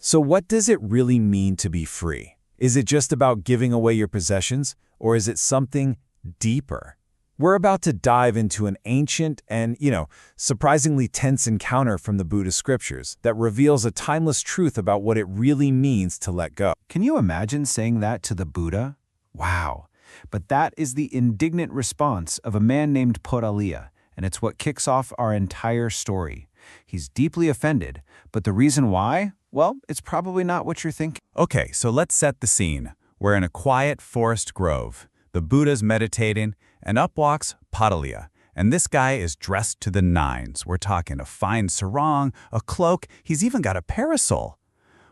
So what does it really mean to be free? Is it just about giving away your possessions, or is it something deeper? We're about to dive into an ancient and, surprisingly tense encounter from the Buddhist scriptures that reveals a timeless truth about what it really means to let go. Can you imagine saying that to the Buddha? Wow. But that is the indignant response of a man named Poraliya, and it's what kicks off our entire story. He's deeply offended, but the reason why? Well, it's probably not what you're thinking. Okay, so let's set the scene. We're in a quiet forest grove. The Buddha's meditating, and up walks Poraliya. And this guy is dressed to the nines. We're talking a fine sarong, a cloak, he's even got a parasol.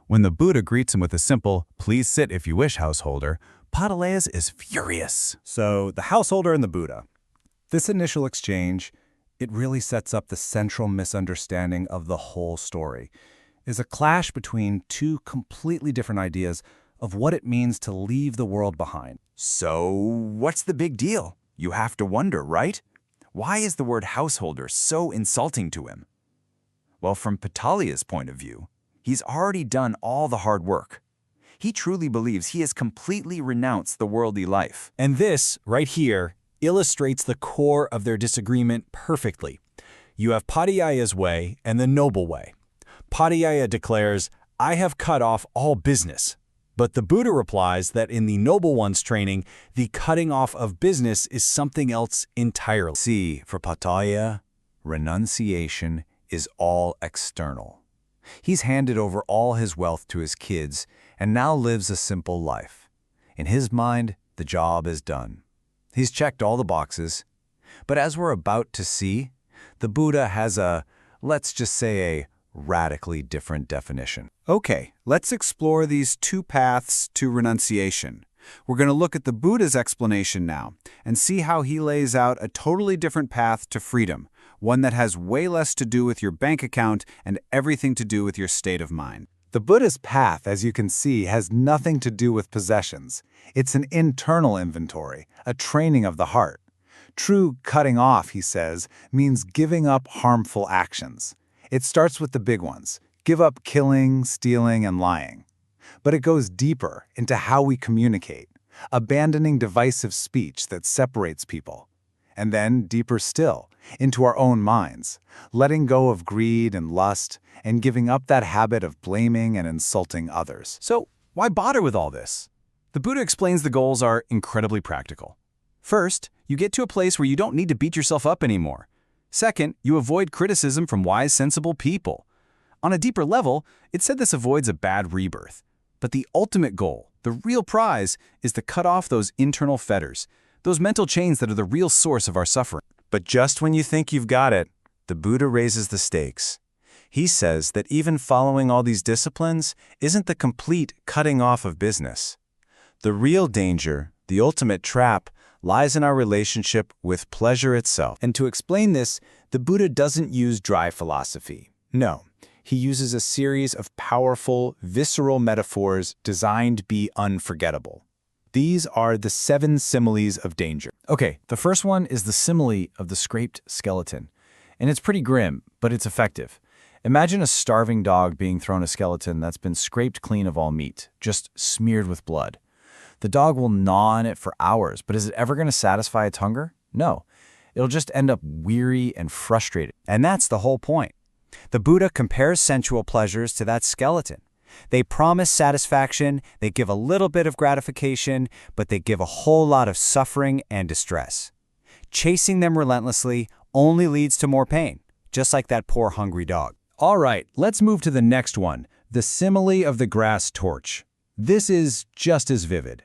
When the Buddha greets him with a simple, "Please sit if you wish, householder," Poraliya is furious. So, the householder and the Buddha. This initial exchange, it really sets up the central misunderstanding of the whole story. Is a clash between two completely different ideas of what it means to leave the world behind. So, what's the big deal? You have to wonder, right? Why is the word householder so insulting to him? Well, from Poraliya's point of view, he's already done all the hard work. He truly believes he has completely renounced the worldly life. And this, right here, illustrates the core of their disagreement perfectly. You have Poraliya's way and the noble way. Poraliya declares, "I have cut off all business." But the Buddha replies that in the Noble One's training, the cutting off of business is something else entirely. See, for Poraliya, renunciation is all external. He's handed over all his wealth to his kids and now lives a simple life. In his mind, the job is done. He's checked all the boxes. But as we're about to see, the Buddha has let's just say a radically different definition. Okay, let's explore these two paths to renunciation. We're going to look at the Buddha's explanation now and see how he lays out a totally different path to freedom, one that has way less to do with your bank account and everything to do with your state of mind. The Buddha's path, as you can see, has nothing to do with possessions. It's an internal inventory, a training of the heart. True cutting off, he says, means giving up harmful actions. It starts with the big ones. Give up killing, stealing, and lying. But it goes deeper into how we communicate, abandoning divisive speech that separates people. And then, deeper still, into our own minds, letting go of greed and lust, and giving up that habit of blaming and insulting others. So, why bother with all this? The Buddha explains the goals are incredibly practical. First, you get to a place where you don't need to beat yourself up anymore. Second, you avoid criticism from wise, sensible people. On a deeper level, it said this avoids a bad rebirth. But the ultimate goal, the real prize, is to cut off those internal fetters, those mental chains that are the real source of our suffering. But just when you think you've got it, the Buddha raises the stakes. He says that even following all these disciplines isn't the complete cutting off of business. The real danger, the ultimate trap, lies in our relationship with pleasure itself. And to explain this, the Buddha doesn't use dry philosophy. No, he uses a series of powerful, visceral metaphors designed to be unforgettable. These are the 7 similes of danger. Okay, the first one is the simile of the scraped skeleton. And it's pretty grim, but it's effective. Imagine a starving dog being thrown a skeleton that's been scraped clean of all meat, just smeared with blood. The dog will gnaw on it for hours, but is it ever going to satisfy its hunger? No. It'll just end up weary and frustrated. And that's the whole point. The Buddha compares sensual pleasures to that skeleton. They promise satisfaction, they give a little bit of gratification, but they give a whole lot of suffering and distress. Chasing them relentlessly only leads to more pain, just like that poor hungry dog. All right, let's move to the next one, the simile of the grass torch. This is just as vivid.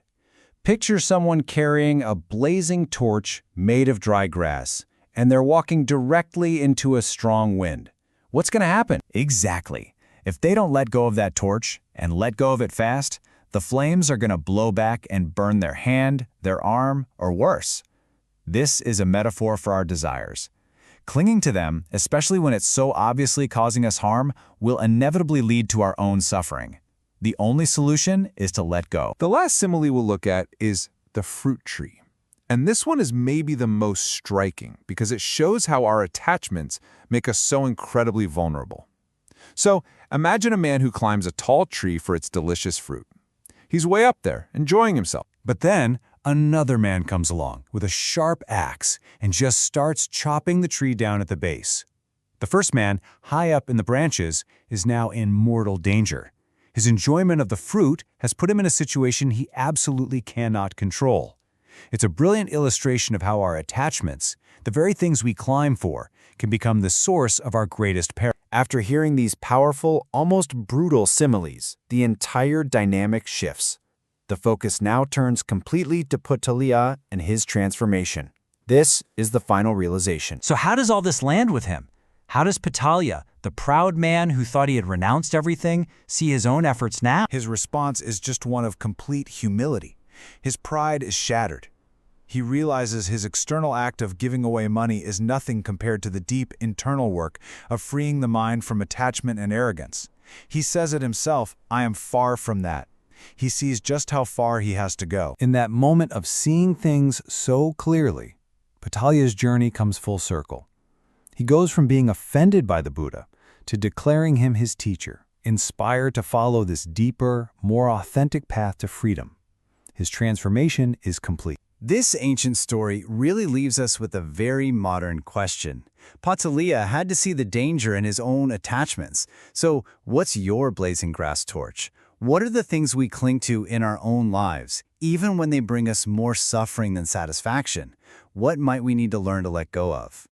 Picture someone carrying a blazing torch made of dry grass, and they're walking directly into a strong wind. What's going to happen? Exactly. If they don't let go of that torch, and let go of it fast, the flames are going to blow back and burn their hand, their arm, or worse. This is a metaphor for our desires. Clinging to them, especially when it's so obviously causing us harm, will inevitably lead to our own suffering. The only solution is to let go. The last simile we'll look at is the fruit tree. And this one is maybe the most striking because it shows how our attachments make us so incredibly vulnerable. So imagine a man who climbs a tall tree for its delicious fruit. He's way up there, enjoying himself. But then another man comes along with a sharp axe and just starts chopping the tree down at the base. The first man, high up in the branches, is now in mortal danger. His enjoyment of the fruit has put him in a situation he absolutely cannot control. It's a brilliant illustration of how our attachments, the very things we climb for, can become the source of our greatest peril. After hearing these powerful, almost brutal similes, the entire dynamic shifts. The focus now turns completely to Ptolemy and his transformation. This is the final realization. So how does all this land with him? How does Ptolemy, the proud man who thought he had renounced everything, see his own efforts now? His response is just one of complete humility. His pride is shattered. He realizes his external act of giving away money is nothing compared to the deep internal work of freeing the mind from attachment and arrogance. He says it himself, "I am far from that." He sees just how far he has to go. In that moment of seeing things so clearly, Ptalemy's journey comes full circle. He goes from being offended by the Buddha to declaring him his teacher, inspired to follow this deeper, more authentic path to freedom. His transformation is complete. This ancient story really leaves us with a very modern question. Ptolemy had to see the danger in his own attachments. So what's your blazing grass torch? What are the things we cling to in our own lives, even when they bring us more suffering than satisfaction? What might we need to learn to let go of?